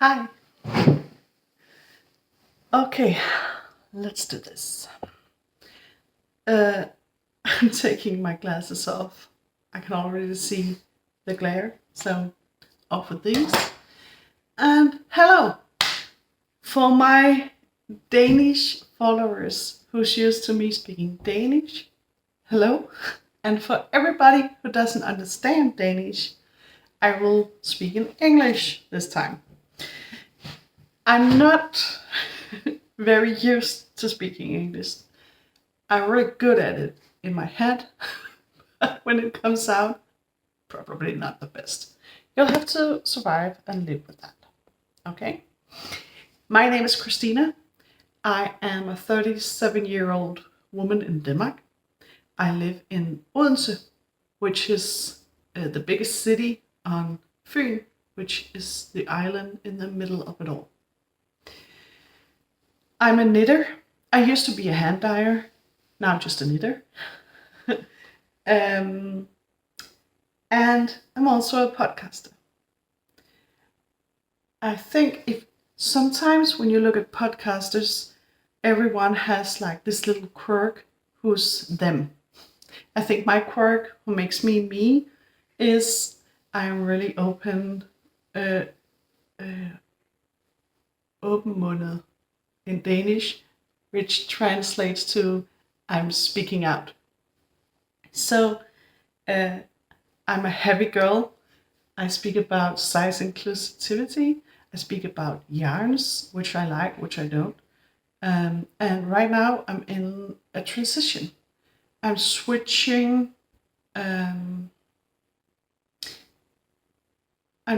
Hi. Okay, let's do this. I'm taking my glasses off. I can already see the glare, so off with these. And hello! For my Danish followers who's used to me speaking Danish, hello. And for everybody who doesn't understand Danish, I will speak in English this time. I'm not very used to speaking English. I'm really good at it in my head, but when it comes out, probably not the best. You'll have to survive and live with that. Okay? My name is Christina. I am a 37-year-old woman in Denmark. I live in Odense, which is the biggest city on Fyn, which is the island in the middle of it all. I'm a knitter. I used to be a hand dyer. Now I'm just a knitter. And I'm also a podcaster. I think if sometimes when you look at podcasters, everyone has like this little quirk who's them. I think my quirk, who makes me me, is I'm really open-mundet in Danish, which translates to I'm speaking out. So I'm a heavy girl. I speak about size inclusivity. I speak about yarns, which I like, which I don't. And right now I'm in a transition. I'm switching. I'm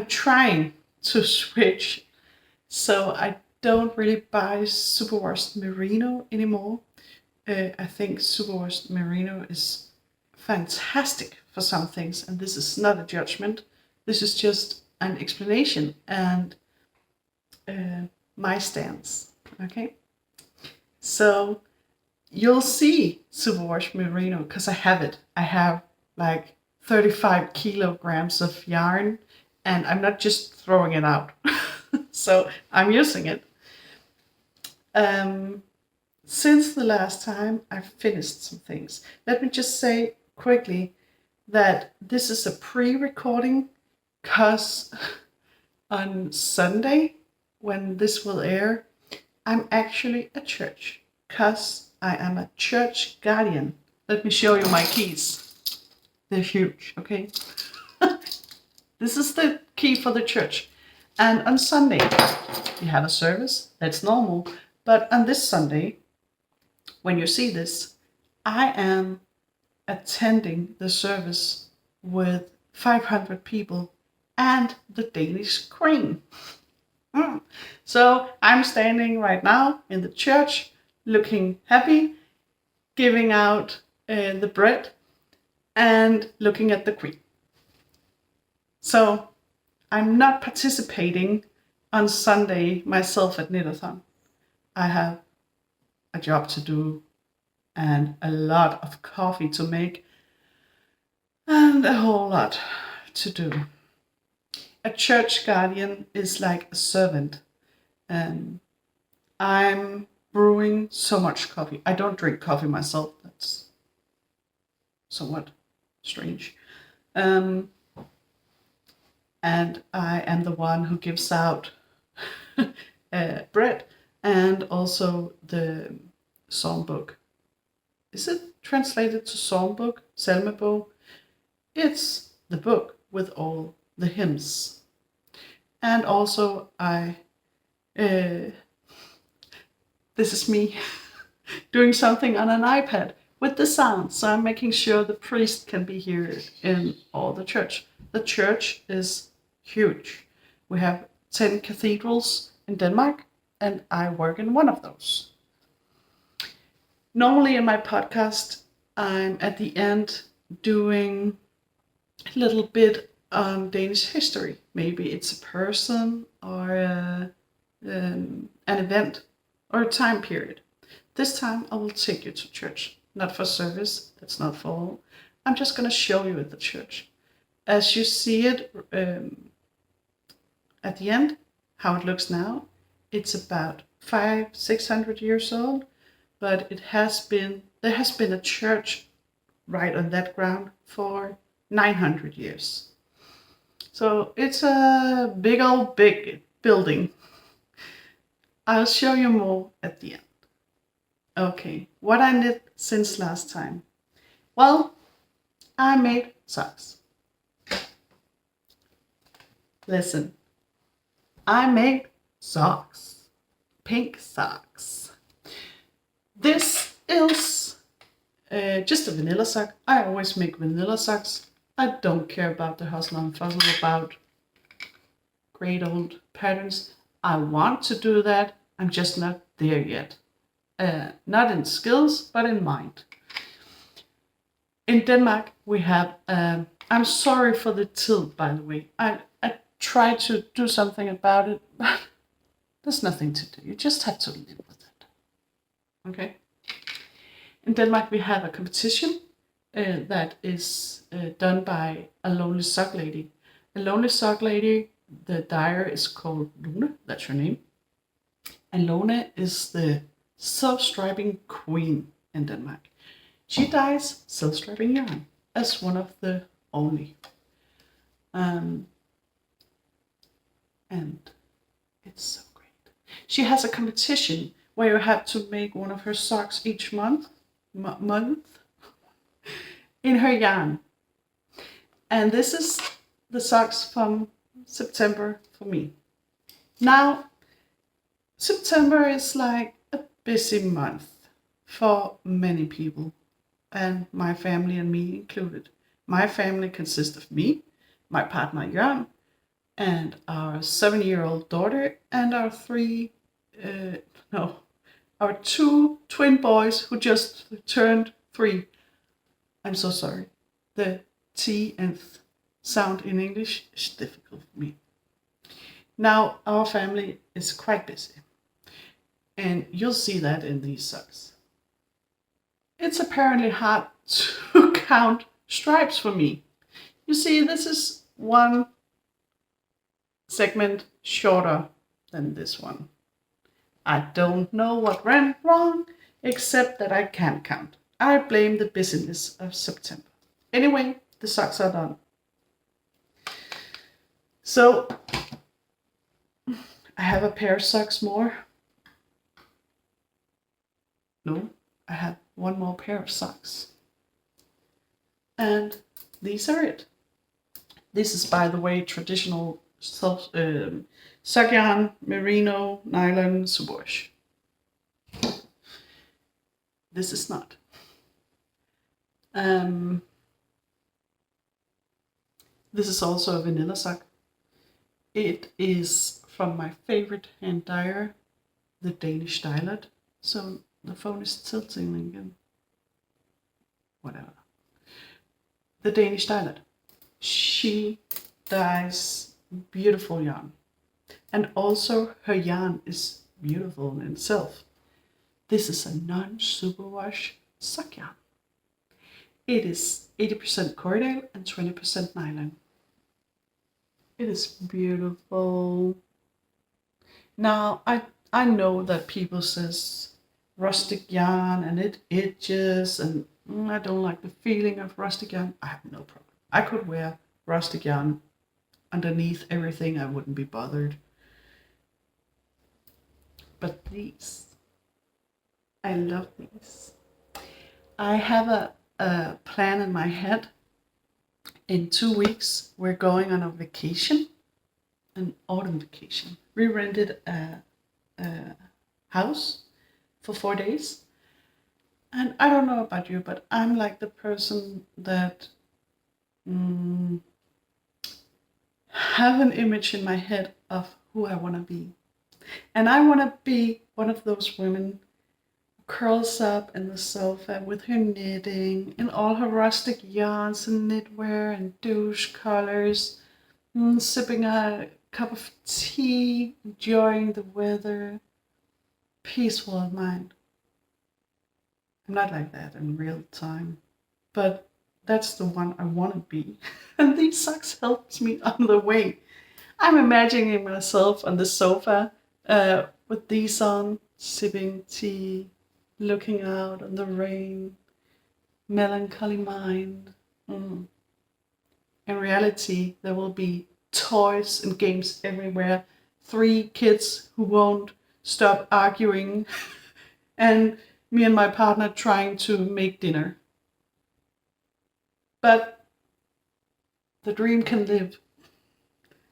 trying to switch. So I don't really buy superwash merino anymore. I think superwash merino is fantastic for some things, and this is not a judgment. This is just an explanation and my stance. Okay, so you'll see superwash merino because I have it. I have like 35 kilograms of yarn, and I'm not just throwing it out. So I'm using it. Since the last time, I've finished some things. Let me just say quickly that this is a pre-recording because on Sunday, when this will air, I'm actually at church because I am a church guardian. Let me show you my keys. They're huge, okay? This is the key for the church. And on Sunday, we have a service. That's normal. But on this Sunday, when you see this, I am attending the service with 500 people and the Danish Queen. So I'm standing right now in the church, looking happy, giving out the bread and looking at the Queen. So I'm not participating on Sunday myself at Knitathon. I have a job to do and a lot of coffee to make and a whole lot to do. A church guardian is like a servant. I'm brewing so much coffee. I don't drink coffee myself. That's somewhat strange. And I am the one who gives out bread and also the songbook. Is it translated to songbook? Salmebog? It's the book with all the hymns. And also this is me doing something on an iPad with the sound. So I'm making sure the priest can be here in all the church. The church is huge. We have 10 cathedrals in Denmark, and I work in one of those. Normally in my podcast, I'm at the end doing a little bit on Danish history. Maybe it's a person or an event or a time period. This time I will take you to church. Not for service, that's not for all. I'm just going to show you at the church. As you see it at the end, how it looks now. It's about 500-600 years old, but there has been a church right on that ground for 900 years. So it's a big building. I'll show you more at the end. Okay, what I did since last time. Well, I made socks. Listen, I made socks. Pink socks. This is just a vanilla sock. I always make vanilla socks. I don't care about the hustle and fussle about great old patterns. I want to do that. I'm just not there yet. Not in skills, but in mind. In Denmark, we have, I'm sorry for the tilt, by the way. I try to do something about it, but there's nothing to do. You just have to live with it. Okay? In Denmark, we have a competition that is done by a lonely sock lady. A lonely sock lady, the dyer is called Lone, that's her name. And Lone is the self-striping queen in Denmark. She dyes self-striping yarn as one of the only. And it's so great. She has a competition where you have to make one of her socks each month in her yarn. And this is the socks from September for me. Now, September is like a busy month for many people, and my family and me included. My family consists of me, my partner Jørn, and our 7-year-old daughter, and our two twin boys who just turned 3. I'm so sorry. The T and th sound in English is difficult for me. Now, our family is quite busy, and you'll see that in these socks. It's apparently hard to count stripes for me. You see, this is one segment shorter than this one. I don't know what went wrong, except that I can't count. I blame the busyness of September. Anyway, the socks are done. So, I have a pair of socks more. No, I have one more pair of socks. And these are it. This is, by the way, traditional sock yarn, merino, nylon, superwash. This is not. This is also a vanilla sock. It is from my favorite hand dyer, the Danish Stylet. So the phone is tilting again. Whatever. The Danish Stylet. She dyes beautiful yarn. And also her yarn is beautiful in itself. This is a non-superwash sock yarn. It is 80% Corriedale and 20% nylon. It is beautiful. Now, I know that people says rustic yarn and it itches and I don't like the feeling of rustic yarn. I have no problem. I could wear rustic yarn underneath everything. I wouldn't be bothered. But these, I love these. I have a plan in my head. In 2 weeks, we're going on a vacation, an autumn vacation. We rented a house for 4 days. And I don't know about you, but I'm like the person that have an image in my head of who I want to be. And I want to be one of those women who curls up in the sofa with her knitting and all her rustic yarns and knitwear and douche colors, sipping a cup of tea, enjoying the weather, peaceful of mind. I'm not like that in real time, but that's the one I want to be. And these socks helps me on the way. I'm imagining myself on the sofa with these on, sipping tea, looking out on the rain, melancholy mind. Mm. In reality, there will be toys and games everywhere, 3 kids who won't stop arguing, and me and my partner trying to make dinner. But the dream can live.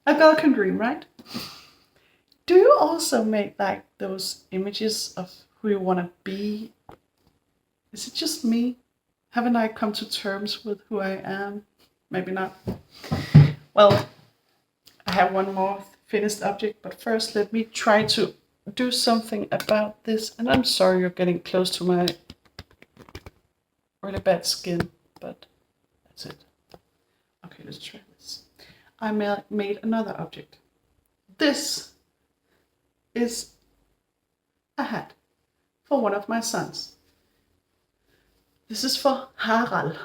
A girl can dream, right? Do you also make like those images of who you want to be? Is it just me? Haven't I come to terms with who I am? Maybe not. Well, I have one more finished object, but first let me try to do something about this. And I'm sorry you're getting close to my really bad skin, but that's it. Okay, let's try this. I made another object. This is a hat for one of my sons. This is for Harald.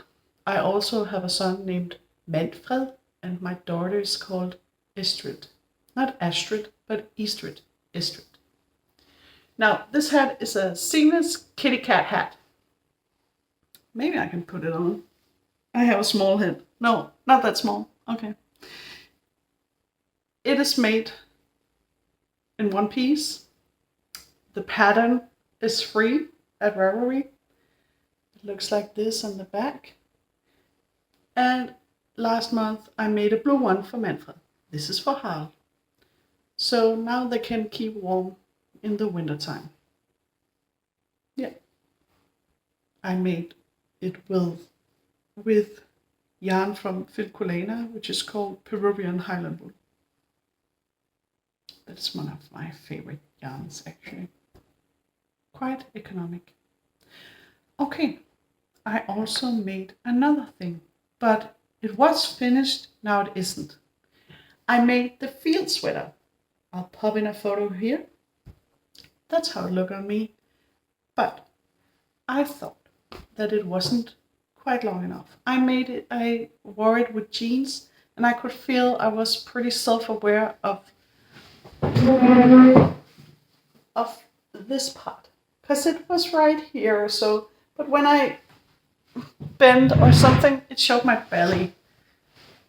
I also have a son named Manfred, and my daughter is called Estrid. Not Astrid, but Estrid. Estrid. Now, this hat is a seamless kitty cat hat. Maybe I can put it on. I have a small head. No, not that small. Okay. It is made in one piece. The pattern is free at Ravelry. It looks like this on the back. And last month I made a blue one for Manfred. This is for Harald. So now they can keep warm in the wintertime. Yeah. I made it with yarn from Filcolana, which is called Peruvian Highland wool. That's one of my favorite yarns, actually. Quite economic. Okay, I also made another thing, but it was finished, now it isn't. I made the field sweater. I'll pop in a photo here. That's how it looked on me. But I thought that it wasn't quite long enough. I wore it with jeans, and I could feel I was pretty self-aware of this part, because it was right here. So, but when I bent or something, it showed my belly.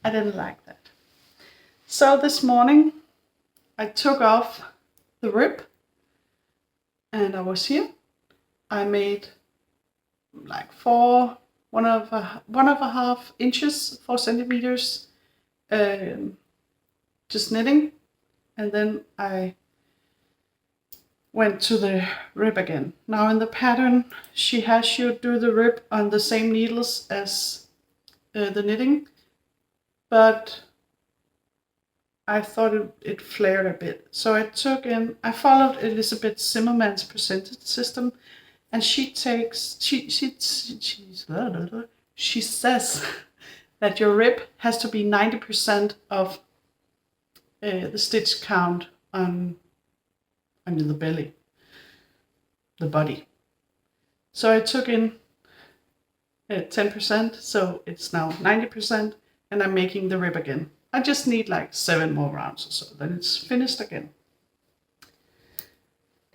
I didn't like that. So this morning, I took off the rib, and I was here. I made like 1.5 inches, 4 centimeters, just knitting, and then I went to the rib again. Now in the pattern, she has you do the rib on the same needles as the knitting, but I thought it flared a bit. So I followed Elizabeth Zimmerman's percentage system, and she says that your rib has to be 90% of the stitch count on the belly, the body. So I took in 10%, so it's now 90%, and I'm making the rib again. I just need like 7 more rounds or so, then it's finished again.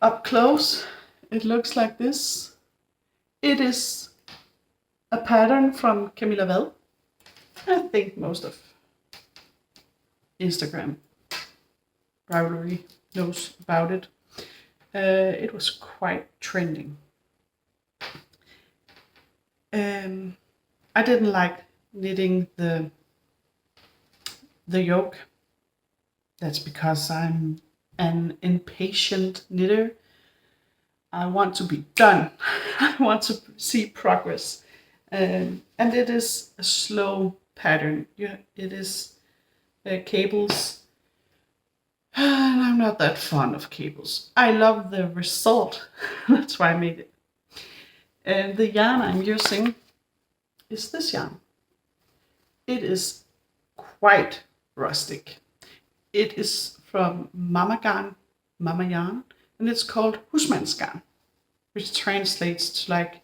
Up close, it looks like this. It is a pattern from Camilla Vell. I think most of Instagram Ravelry knows about it. It was quite trending. I didn't like knitting the yoke. That's because I'm an impatient knitter. I want to be done. I want to see progress. And it is a slow pattern. Yeah, it is cables. And I'm not that fond of cables. I love the result. That's why I made it. And the yarn I'm using is this yarn. It is quite rustic. It is from Mama Yarn, and it's called Husmandsgarn, which translates to like,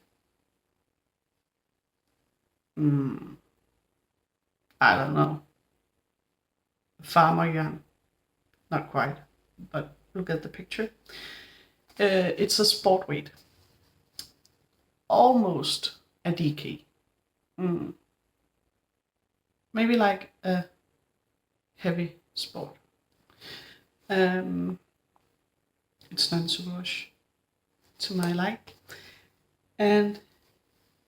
I don't know, farmer yarn. not quite, but look at the picture. It's a sport weight, almost a DK. Maybe like a heavy sport. It's not to wash to my like, and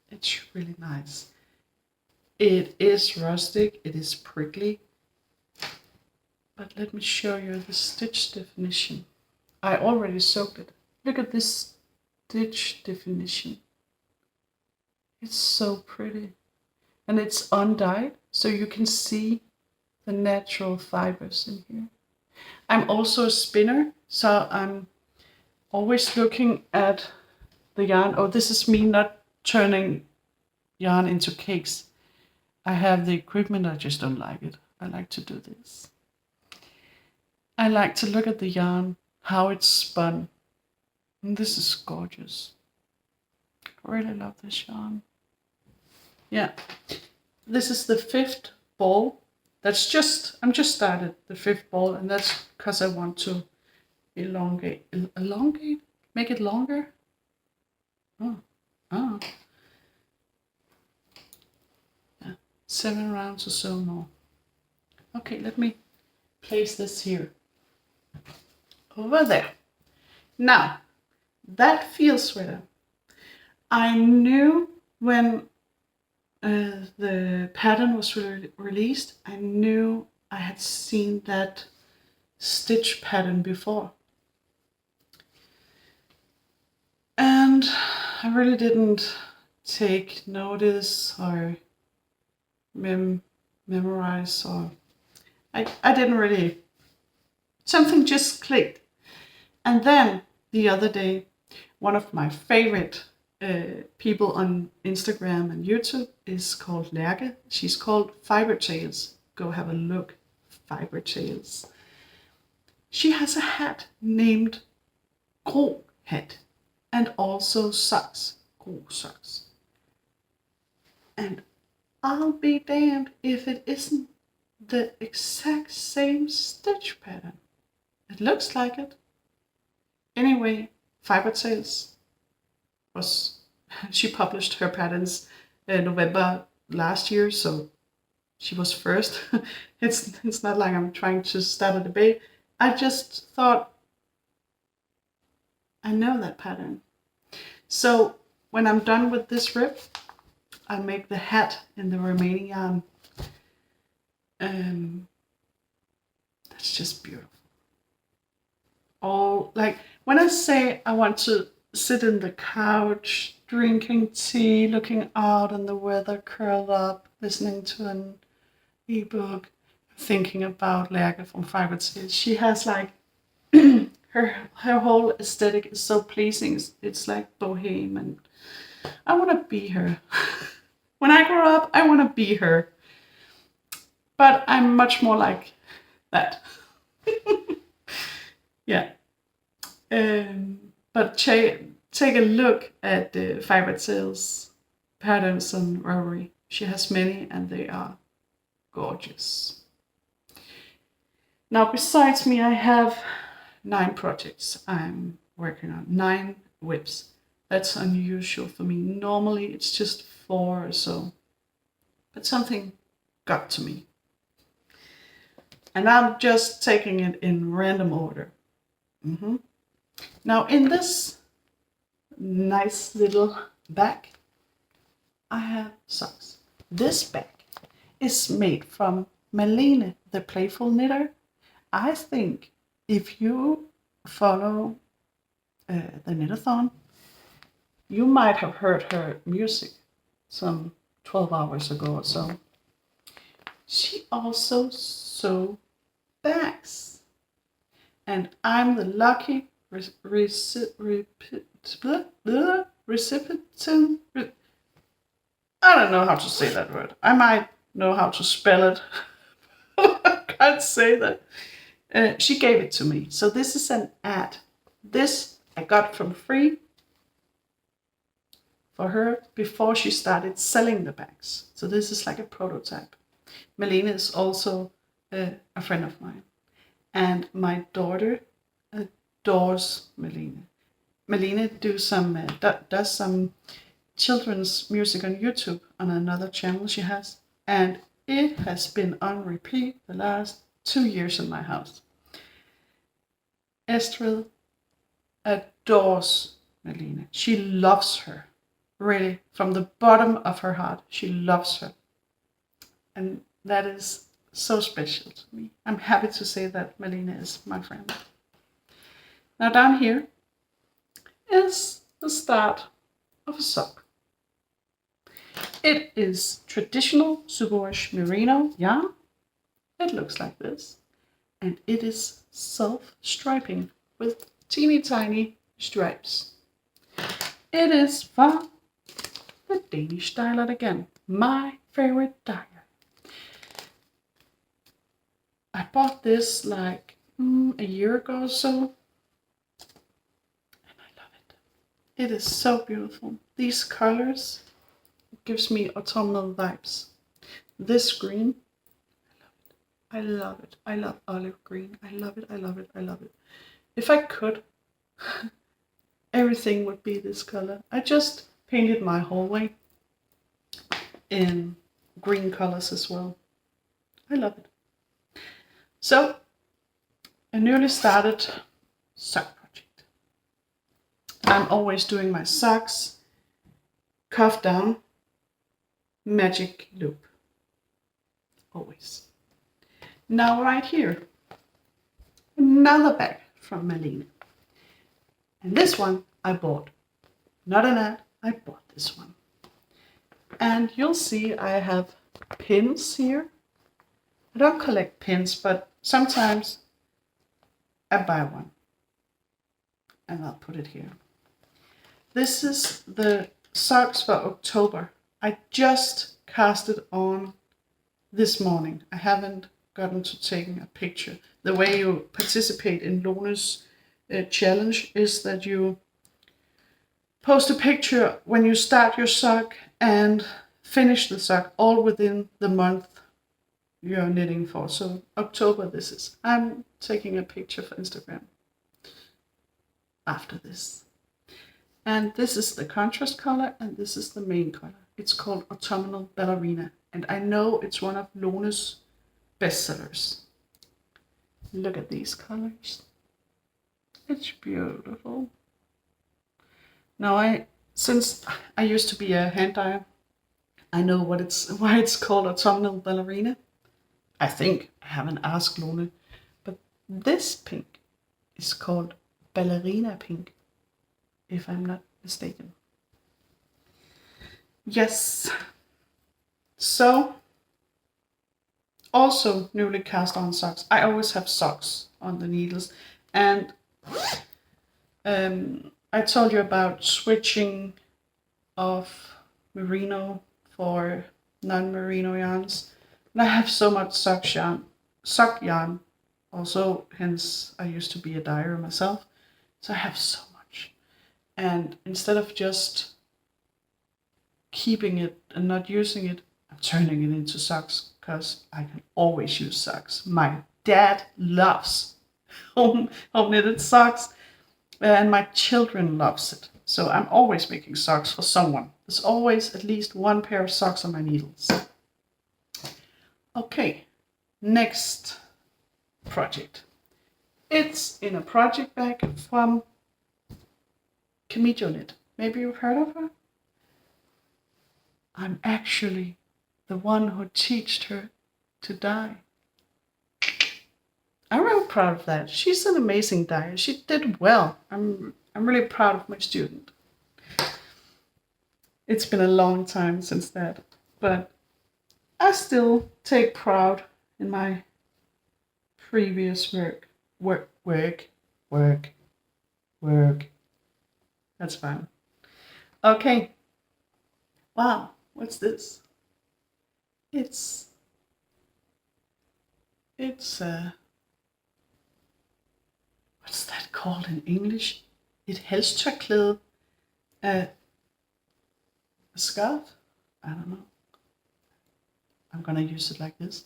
it's really nice. It is rustic, it is prickly, but let me show you the stitch definition. I already soaked it. Look at this stitch definition. It's so pretty. And it's undyed, so you can see the natural fibers in here. I'm also a spinner, so I'm always looking at the yarn. Oh, this is me not turning yarn into cakes. I have the equipment, I just don't like it. I like to do this. I like to look at the yarn, how it's spun. And this is gorgeous. I really love this yarn. Yeah, this is the 5th ball. I'm just started the 5th ball, and that's because I want to elongate, make it longer. Yeah, 7 rounds or so more. Okay, let me place this here, over there. Now, that field sweater, I knew when the pattern was released, I knew I had seen that stitch pattern before. And I really didn't take notice or memorize, or I didn't really, something just clicked. And then the other day, one of my favorite people on Instagram and YouTube is called Lærke. She's called Fiber Tales. Go have a look, Fiber Tales. She has a hat named Gro hat, and also socks, Gro socks. And I'll be damned if it isn't the exact same stitch pattern. It looks like it. Anyway, Fiber Tales she published her patterns in November last year, so she was first. It's not like I'm trying to start a debate. I just thought, I know that pattern. So when I'm done with this rib, I'll make the hat in the remaining yarn. That's just beautiful. All like when I say I want to sit in the couch, drinking tea, looking out on the weather, curled up, listening to an ebook, thinking about Lærke from Fiber Tales. She has like her whole aesthetic is so pleasing. It's like boheme, and I want to be her. When I grow up, I want to be her. But I'm much more like that. Yeah. But take a look at the Fiber Tales patterns on Ravelry. She has many, and they are gorgeous. Now, besides me, I have 9 projects I'm working on. 9 whips. That's unusual for me. Normally, it's just 4 or so. But something got to me. And I'm just taking it in random order. Now, in this nice little bag, I have socks. This bag is made from Malene, the Playful Knitter. I think if you follow the Knitathon, you might have heard her music some 12 hours ago or so. She also sewed bags. And I'm the lucky recipient. I don't know how to say that word. I might know how to spell it. I can't say that. She gave it to me. So this is an ad. This I got from free for her before she started selling the bags. So this is like a prototype. Malene is also a friend of mine. And my daughter adores Melina. Melina does some children's music on YouTube on another channel she has, and it has been on repeat the last 2 years in my house. Estrid adores Melina. She loves her. Really, from the bottom of her heart, she loves her. And that is so special to me. I'm happy to say that Melina is my friend. Now down here is the start of a sock. It is traditional superwash merino yarn. It looks like this. And it is self-striping with teeny tiny stripes. It is for the Danish styler again, my favorite dyer. I bought this like a year ago or so, and I love it. It is so beautiful. These colors gives me autumnal vibes. This green, I love it. I love olive green. I love it. I love it. I love it. If I could, everything would be this color. I just painted my hallway in green colors as well. I love it. So, a newly started sock project. I'm always doing my socks, cuff down, magic loop. Always. Now right here, another bag from Melina. And this one I bought. Not an ad, I bought this one. And you'll see I have pins here. I don't collect pins, but sometimes I buy one. And I'll put it here. This is the socks for October. I just cast it on this morning. I haven't gotten to taking a picture. The way you participate in Lone's challenge is that you post a picture when you start your sock and finish the sock, all within the month you're knitting for. So October this is. I'm taking a picture for Instagram after this. And this is the contrast color and this is the main color. It's called Autumnal Ballerina. And I know it's one of Lone's bestsellers. Look at these colors. It's beautiful. Now since I used to be a hand dyer, I know why it's called Autumnal Ballerina. I think I haven't asked Lone, but this pink is called Ballerina pink, if I'm not mistaken. Yes. So, also newly cast on socks. I always have socks on the needles, and I told you about switching off merino for non-merino yarns. And I have so much sock yarn. Also, hence I used to be a dyer myself. So I have so much. And instead of just keeping it and not using it, I'm turning it into socks because I can always use socks. My dad loves home knitted socks, and my children loves it. So I'm always making socks for someone. There's always at least one pair of socks on my needles. Okay, next project. It's in a project bag from Kamijo Knit. Maybe you've heard of her? I'm actually the one who taught her to dye. I'm really proud of that. She's an amazing dyer. She did well. I'm really proud of my student. It's been a long time since that, but I still take pride in my previous work. That's fine. Okay. Wow, what's this? It's what's that called in English? Et halstørklæde. A scarf? I don't know. I'm gonna use it like this.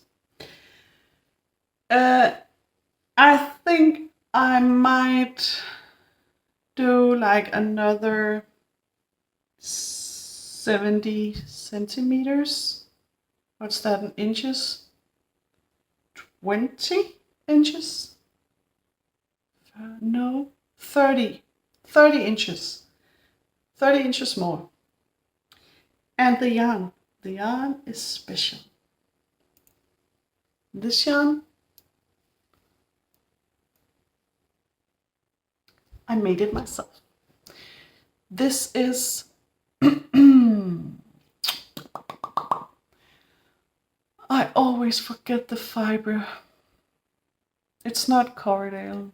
I think I might do like another 70 centimeters. What's that in inches? 20 inches? No, 30. 30 inches. 30 inches more. And the yarn is special. This yarn, I made it myself. This is I always forget the fiber. It's not Corriedale.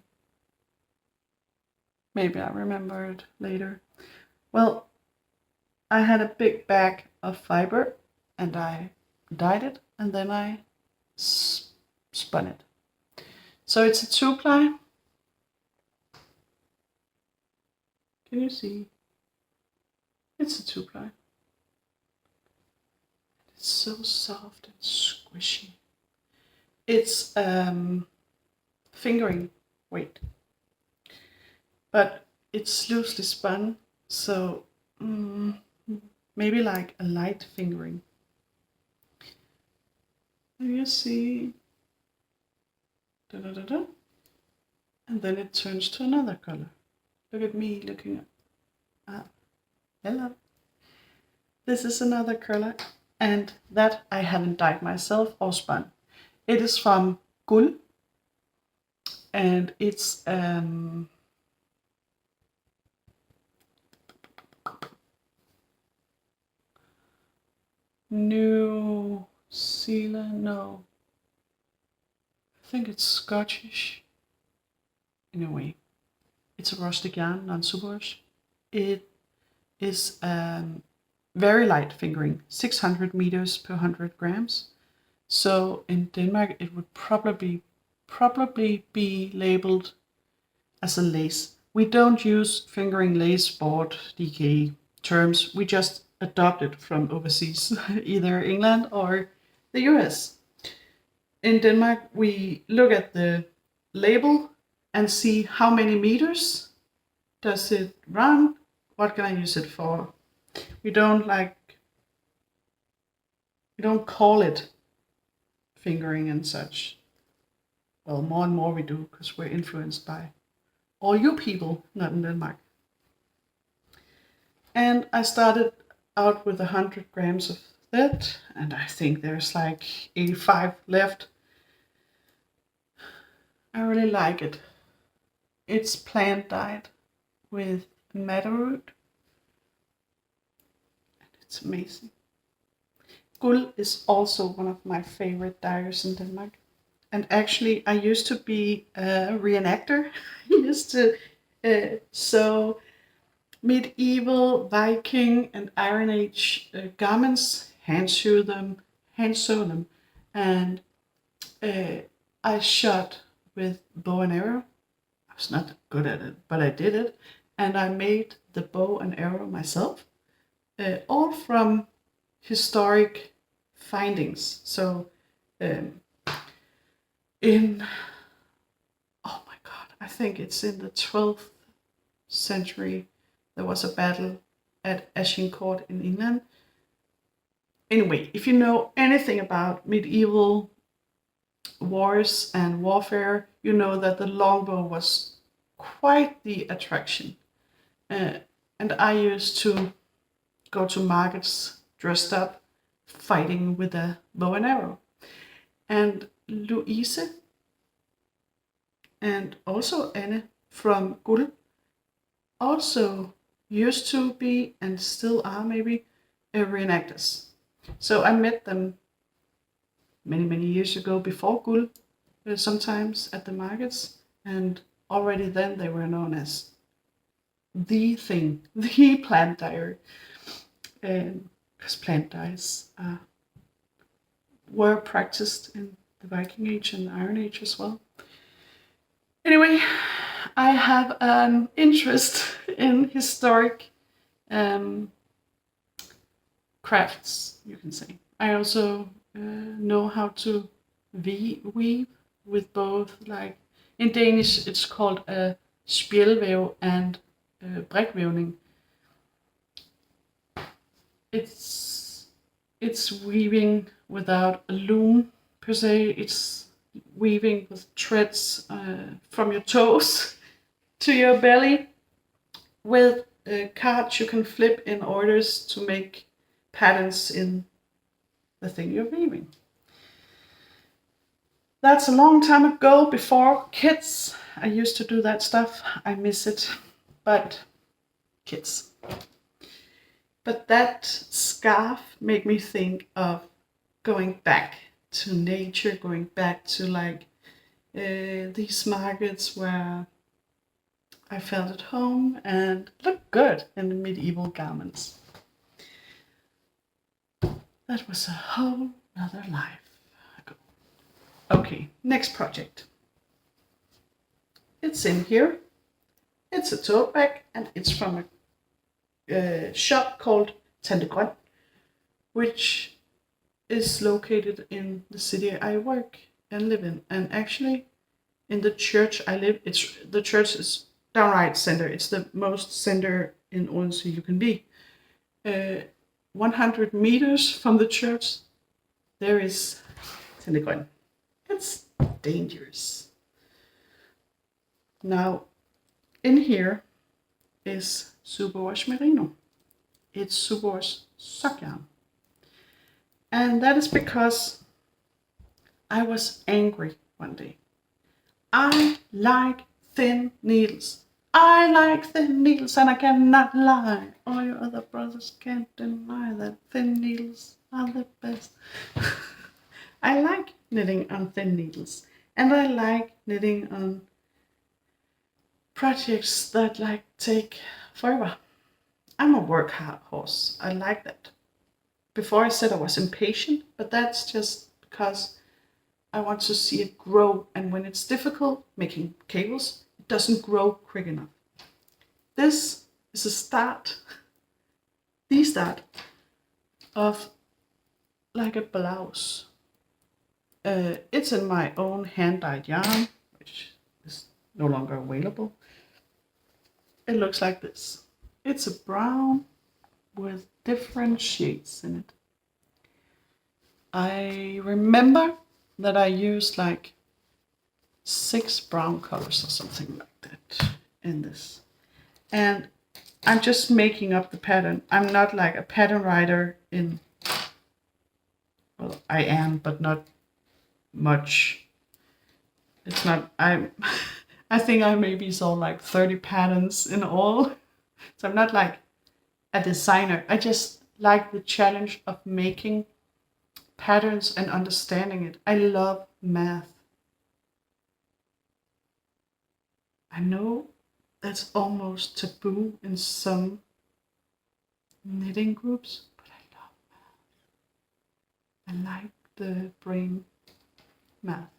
Maybe I remember it later. Well, I had a big bag of fiber and I dyed it and then I spun it. So it's a 2-ply. Can you see? It's a 2-ply. It's so soft and squishy. It's fingering weight, but it's loosely spun, so maybe like a light fingering. And you see, and then it turns to another color. Look at me looking at, hello. This is another color, and that I haven't dyed myself or spun. It is from Gull, and it's New Zealand, no. I think it's Scottish. Anyway, it's a rustic yarn, non-superwash. It is very light fingering, 600 meters per 100 grams. So in Denmark, it would probably be labeled as a lace. We don't use fingering lace, board, DK terms. We just adopt it from overseas, either England or the US. In Denmark, we look at the label and see how many meters does it run, what can I use it for. We don't call it fingering and such. Well, more and more we do because we're influenced by all you people, not in Denmark. And I started out with 100 grams of that, and I think there's like 85 left. I really like it. It's plant dyed with madder root. And it's amazing. Gull is also one of my favorite dyers in Denmark. And actually, I used to be a reenactor. I used to sew medieval, Viking, and Iron Age garments, hand sew them, and I shot with bow and arrow. I was not good at it, but I did it, and I made the bow and arrow myself, all from historic findings. So I think it's in the 12th century, there was a battle at Agincourt in England. Anyway, if you know anything about medieval wars and warfare, you know that the longbow was quite the attraction. And I used to go to markets dressed up, fighting with a bow and arrow. And Louise and also Anne from Gull also used to be, and still are maybe, reenactors. So I met them many years ago before Gull, sometimes at the markets, and already then they were known as the thing, the plant dyer, because plant dyes were practiced in the Viking Age and Iron Age as well. Anyway, I have an interest in historic crafts, you can say. I also know how to weave with both like In Danish, it's called a spjelvæv and brikvævning. It's weaving without a loom per se. It's weaving with threads from your toes to your belly with cards you can flip in orders to make patterns in the thing you're weaving. That's a long time ago, before kids. I used to do that stuff. I miss it, but kids. But that scarf made me think of going back to nature, going back to like these markets where I felt at home and looked good in the medieval garments. That was a whole other life ago. Okay, next project. It's in here. It's a tote bag and it's from a shop called Tante Grøn, which is located in the city I work and live in. And actually, in the church I live, the church is downright center. It's the most center in Odense you can be. 100 meters from the church, there is Tante Grøn. It's dangerous. Now, in here is superwash merino. It's superwash sock yarn. And that is because I was angry one day. I like thin needles. I like thin needles and I cannot lie. All your other brothers can't deny that thin needles are the best. I like knitting on thin needles. And I like knitting on projects that like take forever. I'm a workhorse. I like that. Before I said I was impatient, but that's just because I want to see it grow. And when it's difficult making cables, it doesn't grow quick enough. This is a start, the start of like a blouse. It's in my own hand-dyed yarn, which is no longer available. It looks like this. It's a brown with different shades in it. I remember that I used like 6 brown colors or something like that in this. And I'm just making up the pattern. I'm not like a pattern writer in, well, I am, but not much. It's not, I think I maybe saw like 30 patterns in all. So I'm not like a designer. I just like the challenge of making patterns and understanding it. I love math. I know that's almost taboo in some knitting groups, but I love math. I like the brain math.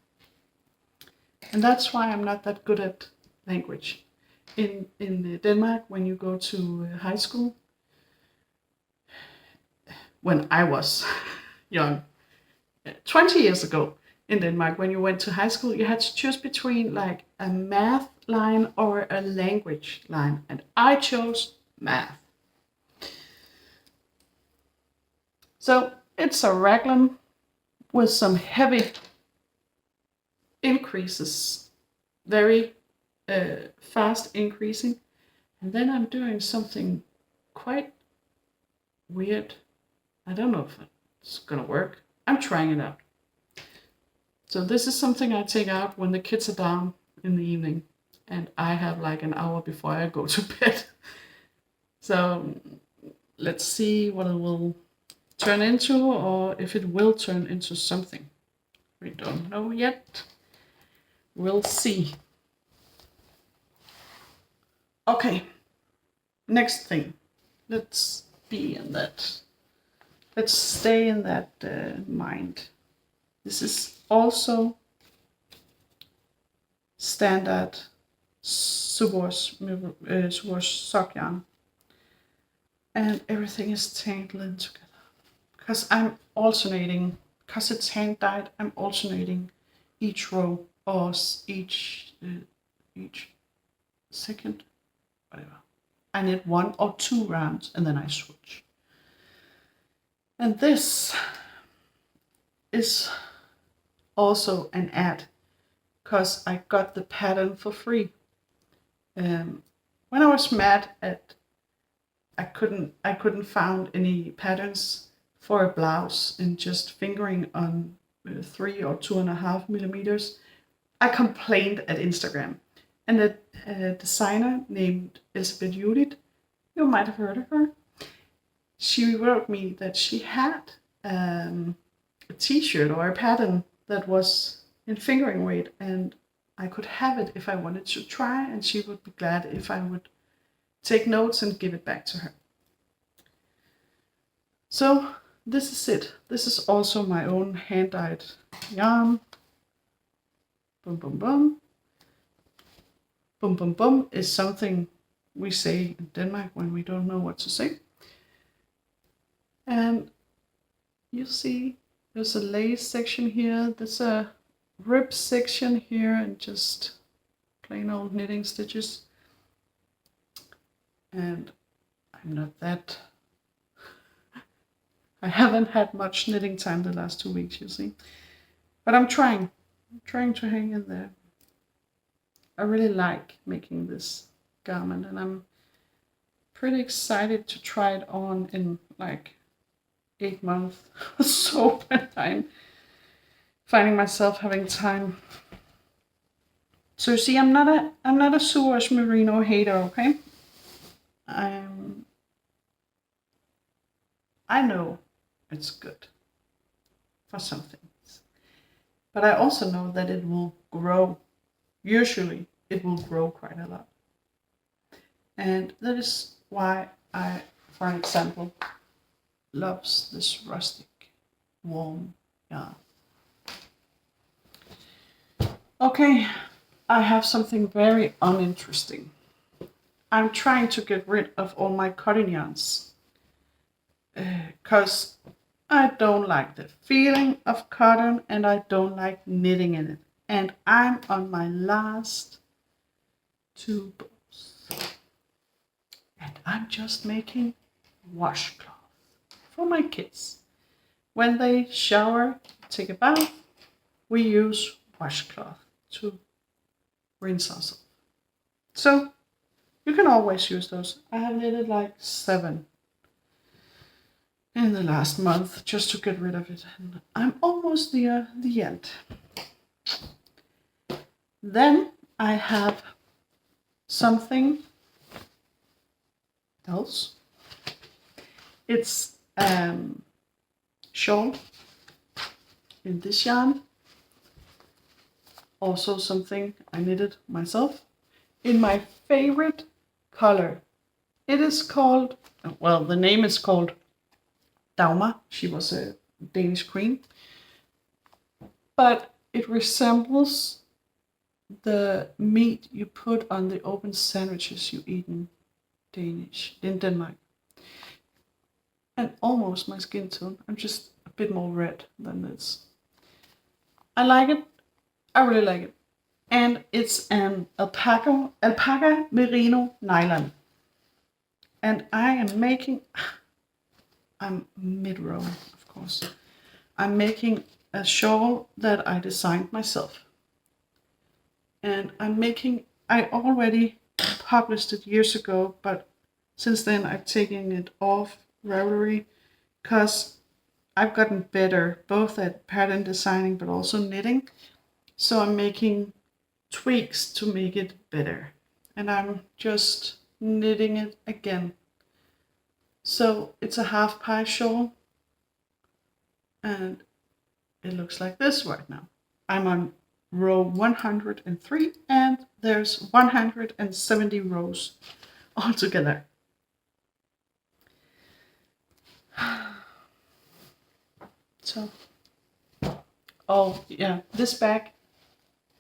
And that's why I'm not that good at language. In Denmark, when you go to high school, when I was young, 20 years ago in Denmark, when you went to high school, you had to choose between like a math line or a language line, and I chose math. So it's a raglan with some heavy increases, very fast increasing, and then I'm doing something quite weird. I don't know if it's gonna work. I'm trying it out. So this is something I take out when the kids are down in the evening and I have like an hour before I go to bed. So let's see what it will turn into, or if it will turn into something. We don't know yet. We'll see. Okay, next thing. Let's be in that. Let's stay in that mind. This is also standard superwash sock yarn. And everything is tangled in together. Because I'm alternating, because it's hand dyed, I'm alternating each row or each second, whatever. I knit 1 or 2 rounds and then I switch. And this is also an ad because I got the pattern for free. When I was mad at I couldn't find any patterns for a blouse in just fingering on 3 or 2.5 millimeters, I complained at Instagram. And a designer named Elizabeth Judith, you might have heard of her, she wrote me that she had a t-shirt or a pattern that was in fingering weight and I could have it if I wanted to try, and she would be glad if I would take notes and give it back to her. So this is it. This is also my own hand-dyed yarn. Boom, boom, boom. Boom, boom, boom is something we say in Denmark when we don't know what to say. And you see there's a lace section here, there's a rib section here, and just plain old knitting stitches. And I'm not that... I haven't had much knitting time the last 2 weeks, you see. But I'm trying to hang in there. I really like making this garment and I'm pretty excited to try it on in like 8 months or so, but I'm finding myself having time. So you see, I'm not a Suresh merino hater, okay? I know it's good for some things, but I also know that it will grow. Usually it will grow quite a lot. And that is why I, for example, loves this rustic, warm yarn. Okay, I have something very uninteresting. I'm trying to get rid of all my cotton yarns because I don't like the feeling of cotton and I don't like knitting in it. And I'm on my last 2 bows. And I'm just making washcloth for my kids. When they shower, take a bath, we use washcloth to rinse us off. So you can always use those. I have knitted like 7 in the last month just to get rid of it. And I'm almost near the end. Then I have something else. It's shawl in this yarn. Also something I knitted myself in my favorite color. It is called, well, the name is called Dagmar. She was a Danish queen. But it resembles the meat you put on the open sandwiches you eat in Denmark. And almost my skin tone. I'm just a bit more red than this. I like it. I really like it. And it's an alpaca merino nylon. And I'm mid-row, of course. I'm making a shawl that I designed myself. And I already published it years ago, but since then I've taken it off Ravelry because I've gotten better both at pattern designing but also knitting. So I'm making tweaks to make it better. And I'm just knitting it again. So it's a half pie shawl. And it looks like this right now. I'm on row 103 and there's 170 rows altogether. So, oh yeah, this bag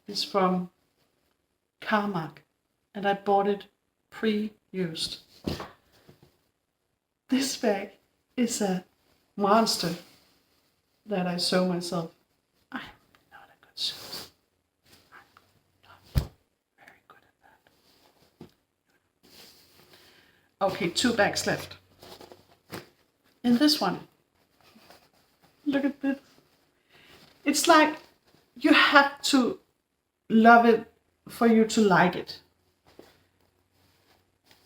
is from Carmack and I bought it pre-used. This bag is a monster that I sew myself. I'm not a good sewer. I'm Okay, 2 bags left. In this one, look at this. It's like you have to love it for you to like it.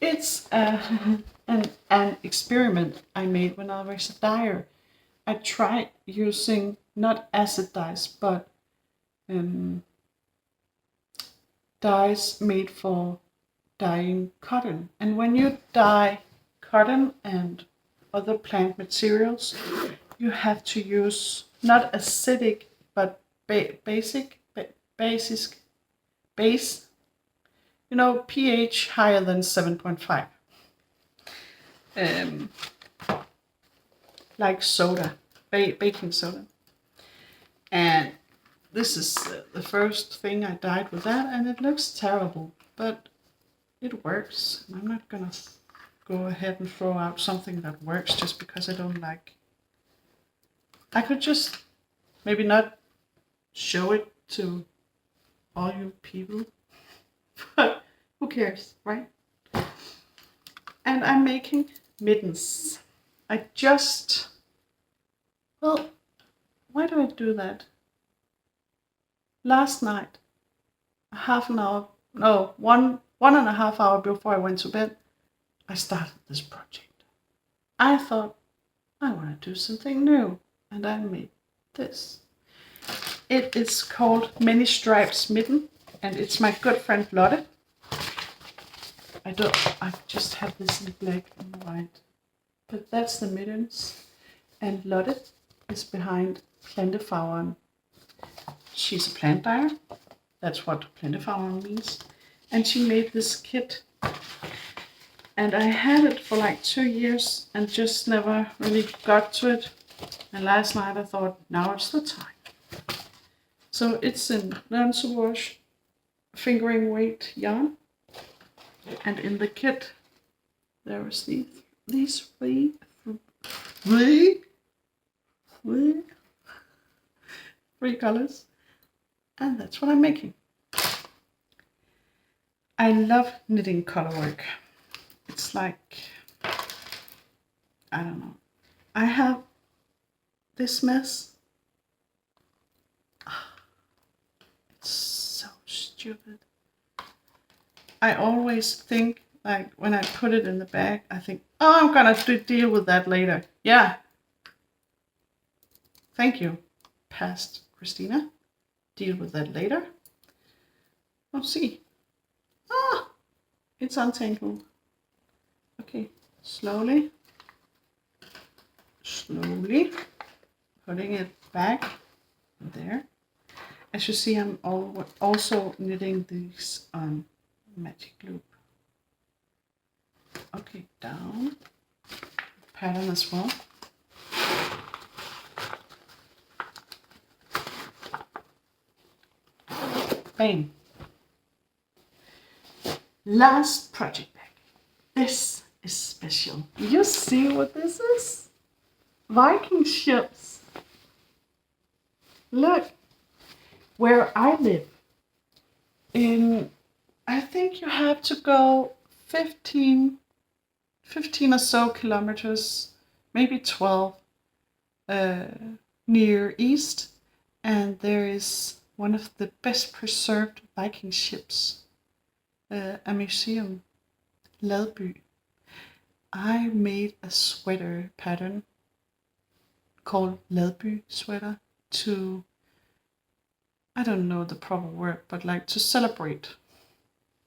It's an experiment I made when I was a dyer. I tried using not acid dyes, but dyes made for dyeing cotton. And when you dye cotton and other plant materials, you have to use not acidic but base, pH higher than 7.5. Like soda, baking soda. And this is the first thing I dyed with that, and it looks terrible, but it works. I'm not gonna go ahead and throw out something that works just because I don't like. I could just maybe not show it to all you people, but who cares, right? And I'm making mittens. Why do I do that? Last night, one and a half hour before I went to bed, I started this project. I thought, I want to do something new, and I made this. It is called Many Stripes Mitten, and it's my good friend Lotte. I just have this in black and white, but that's the mittens, and Lotte is behind Knitathon. She's a plant dyer. That's what Knitathon means. And she made this kit. And I had it for like 2 years and just never really got to it. And last night I thought, now it's the time. So it's in Learn to Wash fingering weight yarn. And in the kit, there is these three colors. And that's what I'm making. I love knitting color work. It's like, I don't know. I have this mess. It's so stupid. I always think, like, when I put it in the bag, I think, oh, I'm gonna deal with that later. Yeah. Thank you, past Christina. Deal with that later. Oh, see. Ah, it's untangled. Okay, slowly putting it back there. As you see, I'm also knitting these on magic loop. Okay, down pattern as well. Bang. Last project bag. This is special. You see what this is? Viking ships. Look, where I live, I think you have to go 15 or so kilometers, maybe 12, near east, and there is one of the best preserved Viking ships, a museum, Ladby. I made a sweater pattern called Ladby sweater to, I don't know the proper word, but like to celebrate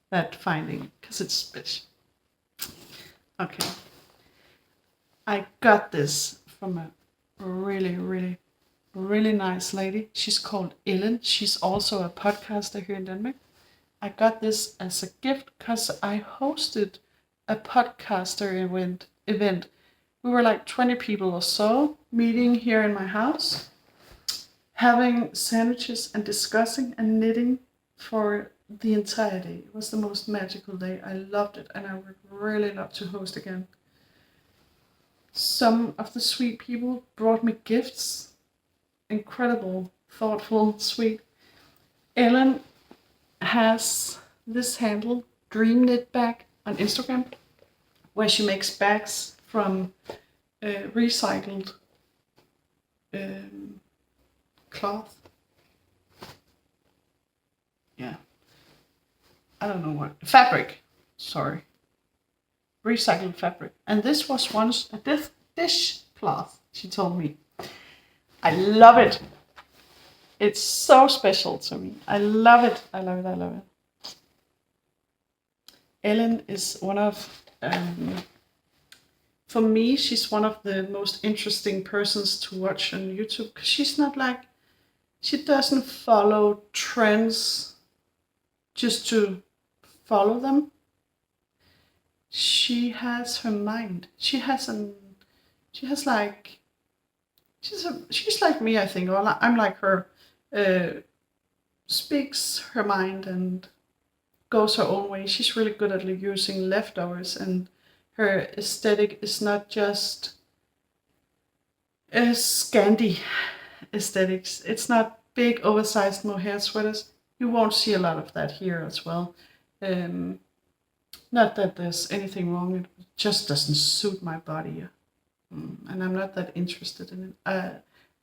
that finding, because it's special. Okay. I got this from a really, really, really nice lady. She's called Ellen. She's also a podcaster here in Denmark. I got this as a gift because I hosted a podcaster event. We were like 20 people or so meeting here in my house, having sandwiches and discussing and knitting for the entire day. It was the most magical day. I loved it, and I would really love to host again. Some of the sweet people brought me gifts. Incredible, thoughtful, sweet. Ellen has this handle, Dream Knit Bag, on Instagram. where she makes bags from recycled cloth. Yeah, I don't know what fabric. Sorry, recycled fabric. And this was once a dish cloth. She told me. I love it. It's so special to me. I love it. I love it. I love it. Ellen is one of, for me, she's one of the most interesting persons to watch on YouTube. Because she's not like, she doesn't follow trends just to follow them. She has her mind. She's like me, I think, or I'm like her. Speaks her mind and goes her own way. She's really good at using leftovers, and her aesthetic is not just a Scandi aesthetics. It's not big, oversized mohair sweaters. You won't see a lot of that here as well. Not that there's anything wrong. It just doesn't suit my body. And I'm not that interested in it.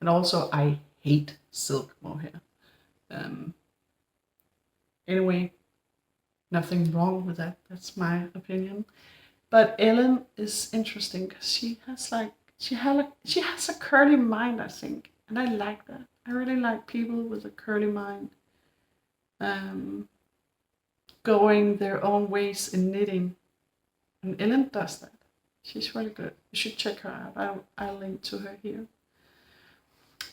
And also, I hate silk mohair. Anyway, nothing wrong with that. That's my opinion. But Ellen is interesting because she has a curly mind, I think, and I like that. I really like people with a curly mind, going their own ways in knitting, and Ellen does that. She's really good. You should check her out. I'll link to her here.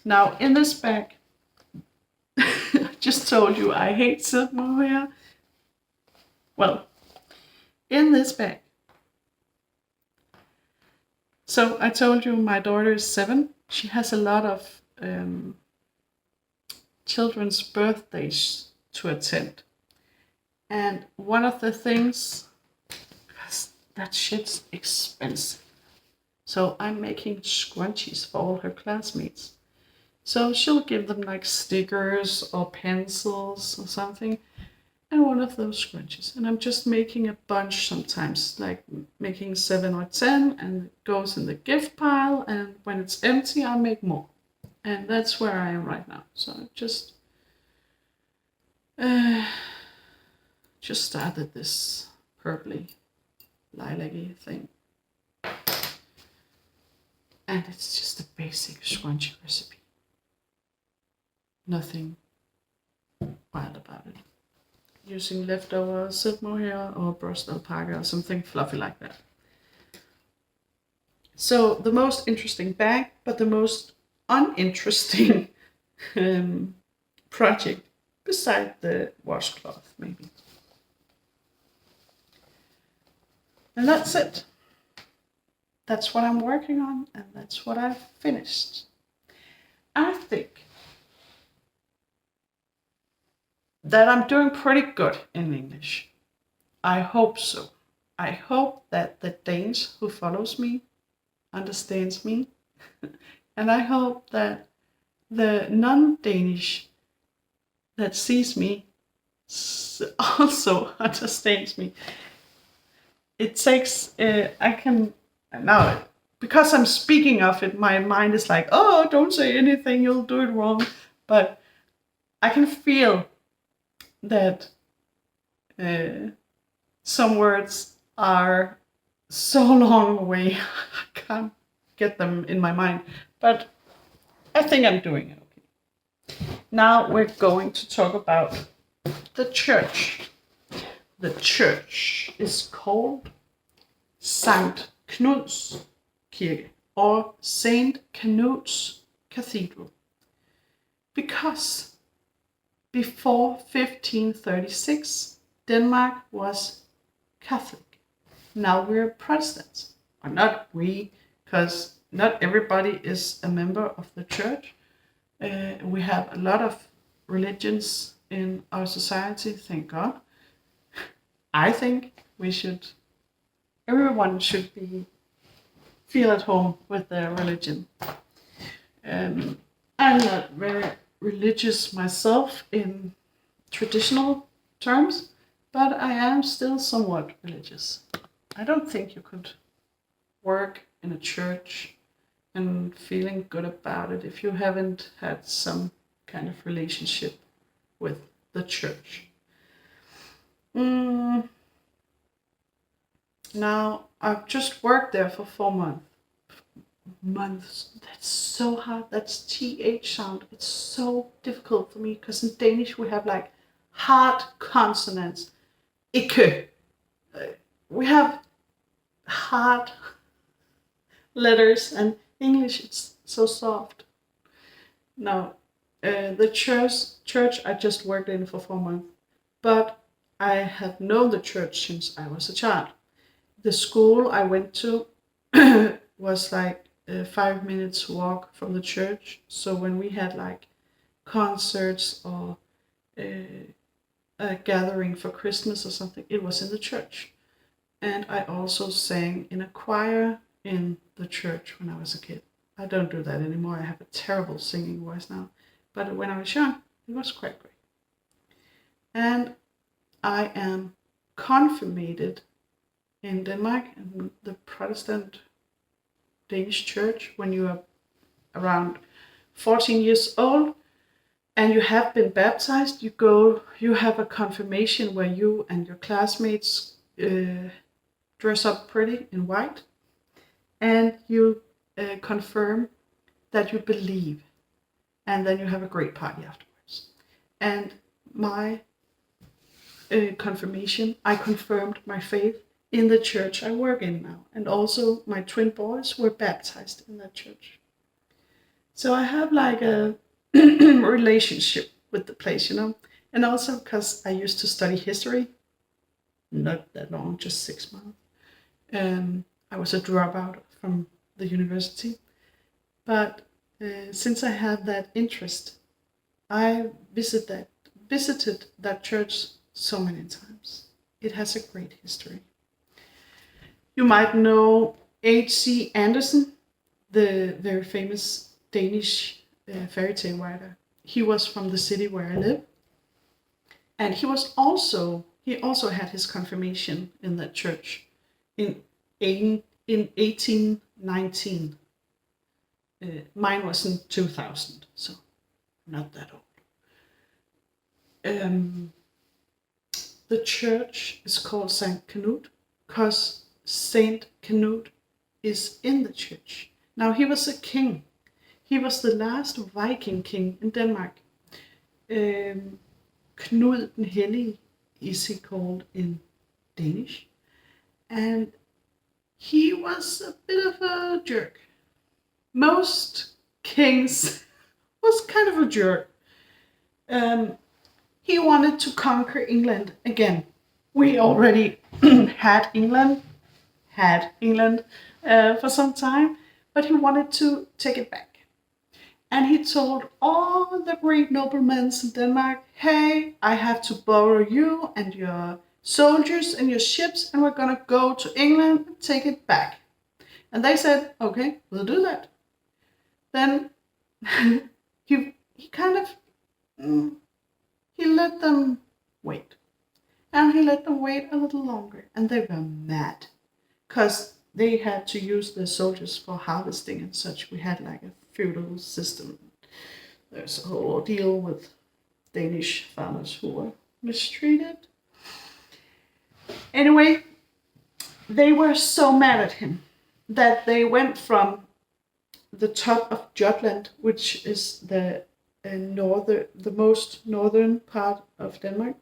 Now, in this bag, I just told you I hate silk mohair. Well, in this bag. So I told you my daughter is 7. She has a lot of children's birthdays to attend. And one of the things, because that shit's expensive. So I'm making scrunchies for all her classmates. So she'll give them like stickers or pencils or something, and one of those scrunchies. And I'm just making a bunch sometimes, like making 7 or 10, and it goes in the gift pile, and when it's empty, I make more. And that's where I am right now. So I just started this purpley lilac-y thing. And it's just a basic scrunchie recipe. Nothing wild about it. Using leftover silk mohair or brushed alpaca or something fluffy like that. So the most interesting bag, but the most uninteresting project beside the washcloth, maybe. And that's it. That's what I'm working on, and that's what I've finished. I think that I'm doing pretty good in English. I hope so. I hope that the Danes who follows me understands me. And I hope that the non-Danish that sees me also understands me. It takes, now, because I'm speaking of it, my mind is like, oh, don't say anything, you'll do it wrong. But I can feel that some words are so long away, I can't get them in my mind. But I think I'm doing it okay. Now we're going to talk about the church. The church is called Sankt Knuds Kirke, or Saint Knud's Cathedral, because before 1536 Denmark was Catholic. Now we're Protestants. Or not we, because not everybody is a member of the church. We have a lot of religions in our society, thank God. I think everyone should feel at home with their religion. I'm not very religious myself in traditional terms, but I am still somewhat religious. I don't think you could work in a church and feeling good about it if you haven't had some kind of relationship with the church. Now, I've just worked there for 4 months. That's so hard. That's TH sound. It's so difficult for me because in Danish we have like hard consonants. Ikke. We have hard letters, and English it's so soft. Now, the church I just worked in for 4 months, but I have known the church since I was a child. The school I went to was like 5 minutes walk from the church. So when we had like concerts or a gathering for Christmas or something, it was in the church. And I also sang in a choir in the church when I was a kid. I don't do that anymore. I have a terrible singing voice now. But when I was young, it was quite great. And I am confirmated in Denmark, in the Protestant Danish church, when you are around 14 years old and you have been baptized, you have a confirmation where you and your classmates dress up pretty in white, and you confirm that you believe, and then you have a great party afterwards. And my confirmation, I confirmed my faith in the church I work in now, and also my twin boys were baptized in that church. So I have like a relationship with the place, and also because I used to study history, not that long, just 6 months. I was a dropout from the university, but since I have that interest, I visited that church so many times. It has a great history. You might know H.C. Andersen, the very famous Danish fairy tale writer. He was from the city where I live, and he also had his confirmation in that church in 1819. Mine was in 2000, so not that old. The church is called Saint Canute because Saint Canute is in the church. Now, he was a king. He was the last Viking king in Denmark. Knud den Hellige is he called in Danish. And he was a bit of a jerk. Most kings was kind of a jerk. He wanted to conquer England again. We already had England for some time, but he wanted to take it back. And he told all the great noblemen in Denmark, hey, I have to borrow you and your soldiers and your ships, and we're gonna go to England and take it back. And they said, okay, we'll do that. Then he kind of, he let them wait. And he let them wait a little longer. And they were mad. Because they had to use the soldiers for harvesting and such. We had like a feudal system. There's a whole deal with Danish farmers who were mistreated. Anyway, they were so mad at him that they went from the top of Jutland, which is the most northern part of Denmark.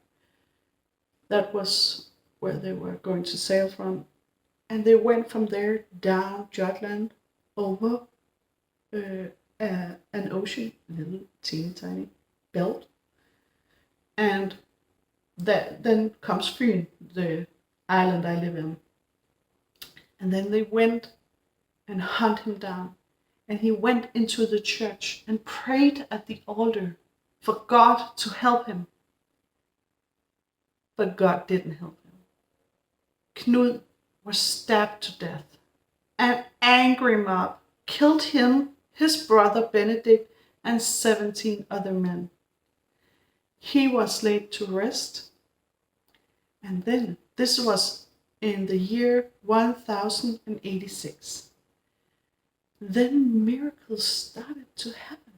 That was where they were going to sail from. And they went from there down Jutland over an ocean, a little teeny tiny belt. And then comes Fyn, the island I live in. And then they went and hunted him down. And he went into the church and prayed at the altar for God to help him. But God didn't help him. Knud was stabbed to death. An angry mob killed him, his brother Benedict, and 17 other men. He was laid to rest. And then, this was in the year 1086. Then miracles started to happen.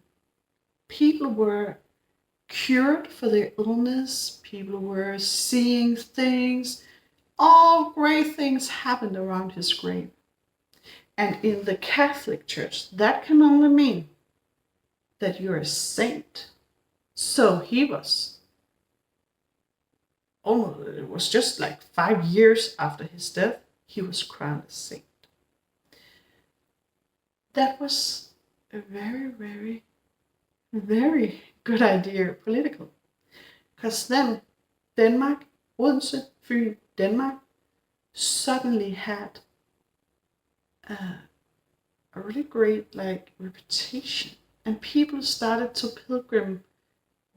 People were cured for their illness. People were seeing things. All great things happened around his grave. And in the Catholic Church, that can only mean that you're a saint. So he was almost, it was just like 5 years after his death, he was crowned a saint. That was a very, very, very good idea political. Because then Denmark, Odense, Fyn, Denmark, suddenly had a really great reputation. And people started to pilgrim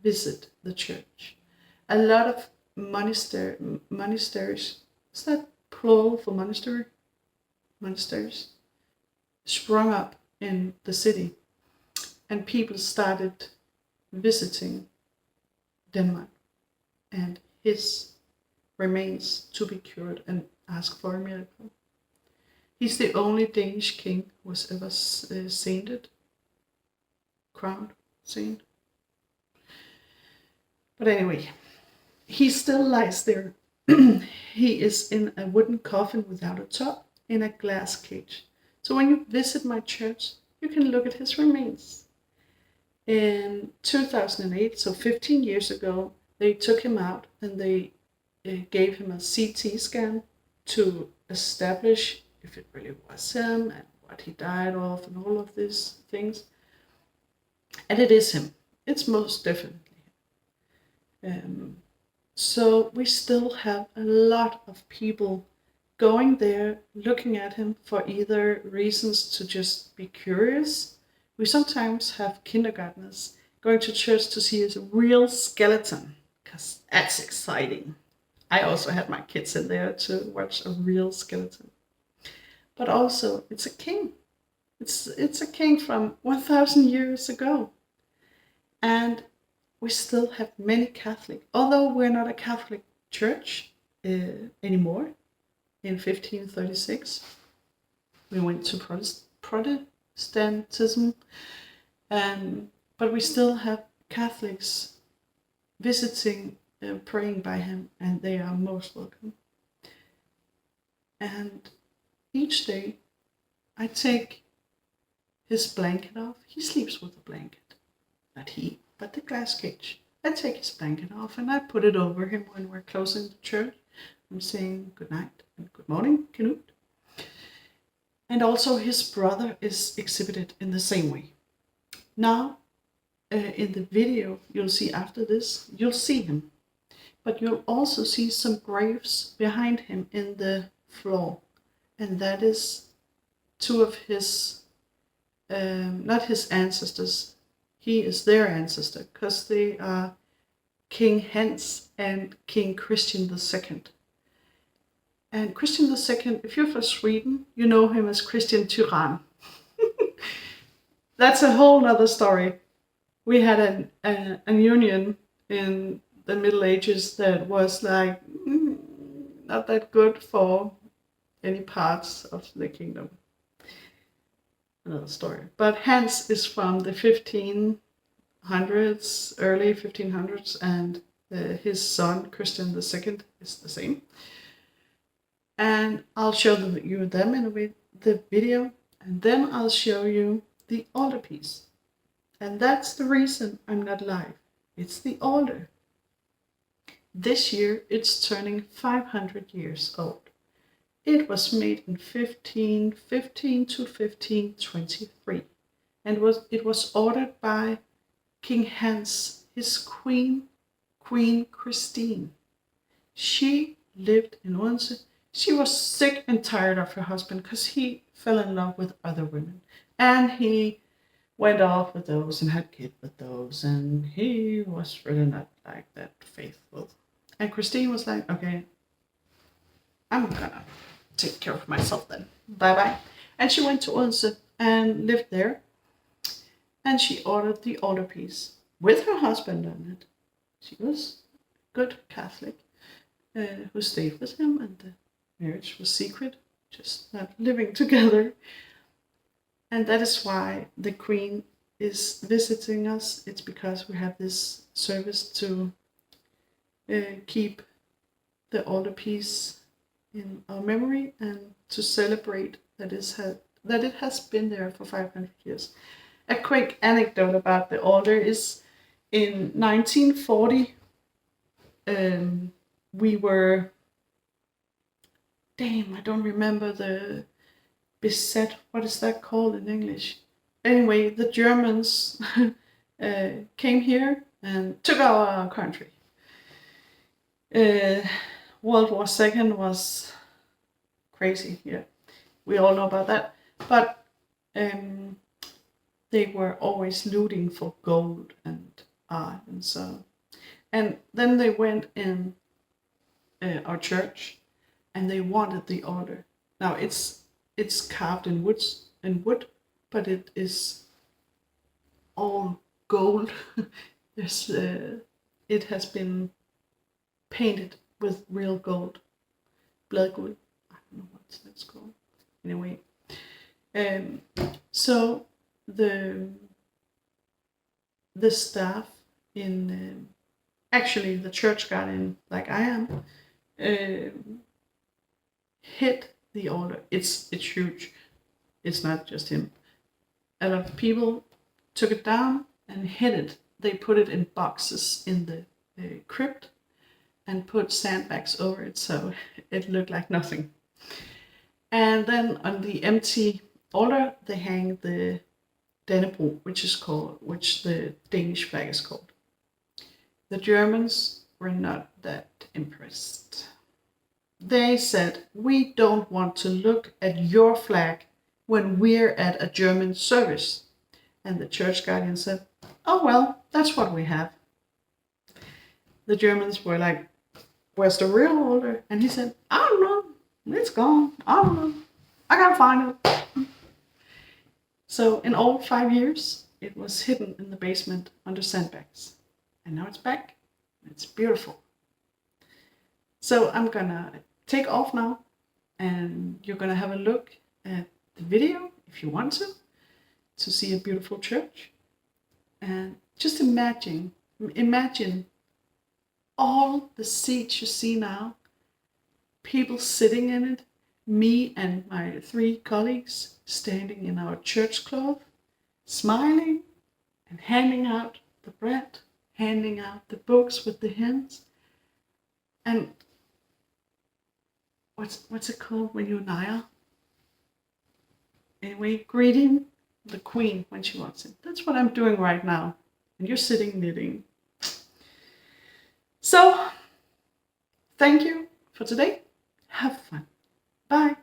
visit the church. A lot of monasteries, is that plural for monastery? Monasteries sprung up in the city, and people started visiting Denmark and his remains to be cured and ask for a miracle. He's the only Danish king who was ever sainted, crowned saint. But anyway, he still lies there. He is in a wooden coffin without a top in a glass cage. So when you visit my church, you can look at his remains. In 2008, so 15 years ago, they took him out and they gave him a CT scan to establish if it really was him and what he died of and all of these things. And it is him. It's most definitely him. So we still have a lot of people going there, looking at him for either reasons to just be curious. We sometimes have kindergartners going to church to see his real skeleton, because that's exciting. I also had my kids in there to watch a real skeleton. But also, it's a king. It's a king from 1,000 years ago. And we still have many Catholic, although we're not a Catholic church anymore. In 1536, we went to Protestantism, but we still have Catholics visiting, praying by him, and they are most welcome. And each day, I take his blanket off. He sleeps with a blanket. Not he, but the glass cage. I take his blanket off and I put it over him when we're closing the church. I'm saying good night and good morning, Knut. And also his brother is exhibited in the same way. Now, in the video you'll see after this, you'll see him. But you'll also see some graves behind him in the floor. And that is two of his, not his ancestors. He is their ancestor, because they are King Hans and King Christian II. And Christian II, if you're from Sweden, you know him as Christian Tyrann. That's a whole nother story. We had an union in the Middle Ages that was not that good for any parts of the kingdom. Another story. But Hans is from the 1500s, early 1500s, and his son Christian II is the same. And I'll show you them in the video, and then I'll show you the altarpiece. And that's the reason I'm not live. It's the altar. This year it's turning 500 years old. It was made in 1515 to 1523, and it was ordered by King Hans, his Queen Christine. She lived in Odense. She was sick and tired of her husband because he fell in love with other women, and he went off with those and had kids with those, and he was really not like that faithful. And Christine was like, okay, I'm gonna take care of myself then. Bye-bye. And she went to Odense and lived there. And she ordered the altarpiece with her husband on it. She was a good Catholic who stayed with him, and marriage was secret, just not living together. And that is why the Queen is visiting us. It's because we have this service to keep the altarpiece in our memory and to celebrate that it has been there for 500 years. A quick anecdote about the altar is in 1940, we were, I don't remember the beset, what is that called in English? Anyway, the Germans came here and took our country. World War II was crazy, yeah. We all know about that. But they were always looting for gold and art and so. And then they went in our church and they wanted the altar. Now it's carved in wood, but it is all gold. It has been painted with real gold, blood gold. I don't know what that's called. Anyway, so the staff in actually the church guardian, like I am, hit the altar. It's huge. It's not just him. A lot of people took it down and hid it. They put it in boxes in the crypt and put sandbags over it so it looked like nothing. And then on the empty altar they hang the Dannebrog, which the Danish flag is called. The Germans were not that impressed. They said, "We don't want to look at your flag when we're at a German service." And the church guardian said, "Oh well, that's what we have." The Germans were like, "Where's the real altar?" And he said, "I don't know. It's gone. I don't know. I can't find it." So in all 5 years, it was hidden in the basement under sandbags. And now it's back. It's beautiful. So I'm gonna take off now, and you're gonna have a look at the video if you want to see a beautiful church. And just imagine all the seats you see now, people sitting in it, me and my 3 colleagues standing in our church cloth, smiling and handing out the bread, handing out the books with the hymns. And what's it called when you kneel? Anyway, greeting the Queen when she walks in. That's what I'm doing right now. And you're sitting knitting. So, thank you for today. Have fun. Bye.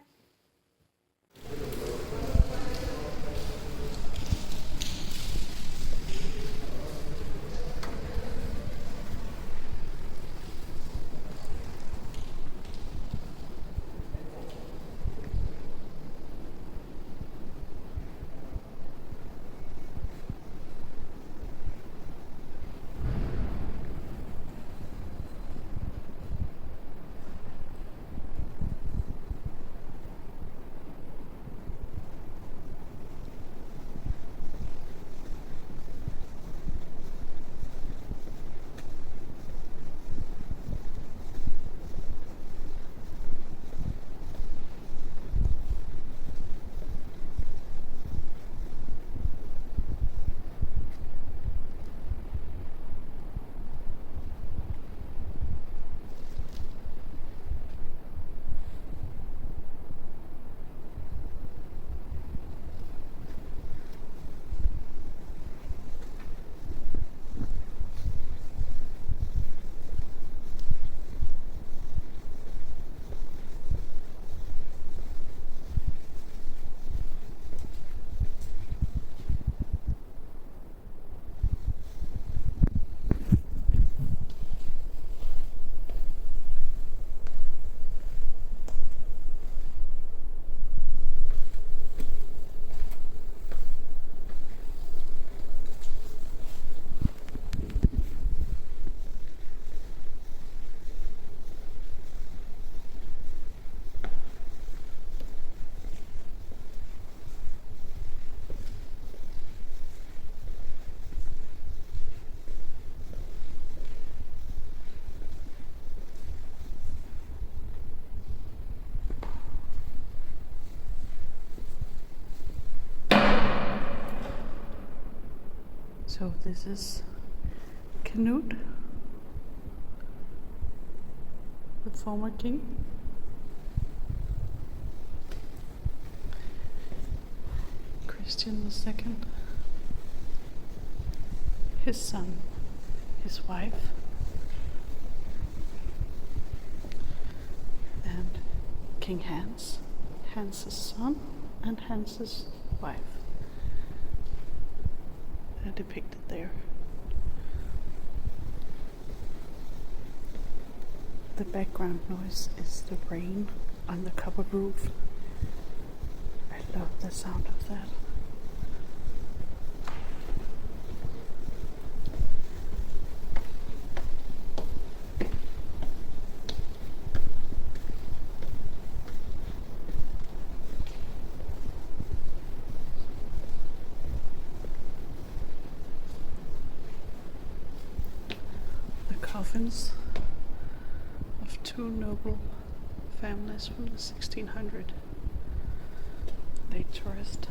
So this is Canute, the former king. Christian II, his son, his wife, and King Hans, Hans's son, and Hans's wife. They're depicted there. The background noise is the rain on the cupboard roof. I love the sound of that. The coffins of two noble families from the 1600s. Late tourist.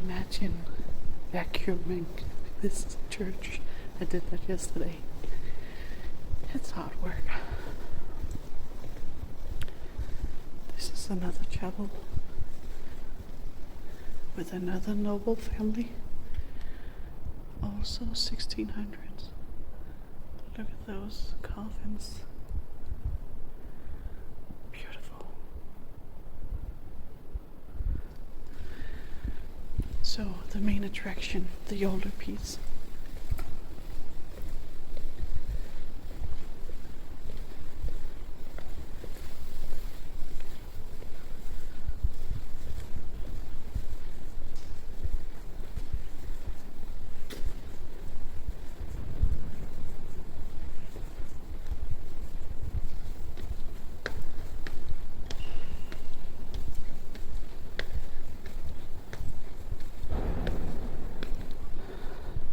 Imagine vacuuming this church. I did that yesterday. It's hard work. This is another chapel with another noble family, also 1600s. Look at those coffins. Beautiful. So the main attraction, the older piece.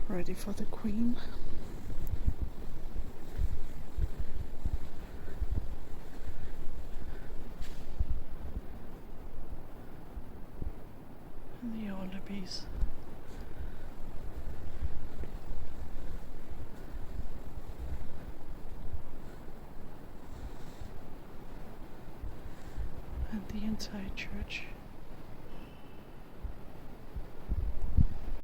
Ready for the Queen. And the older piece. And the entire church.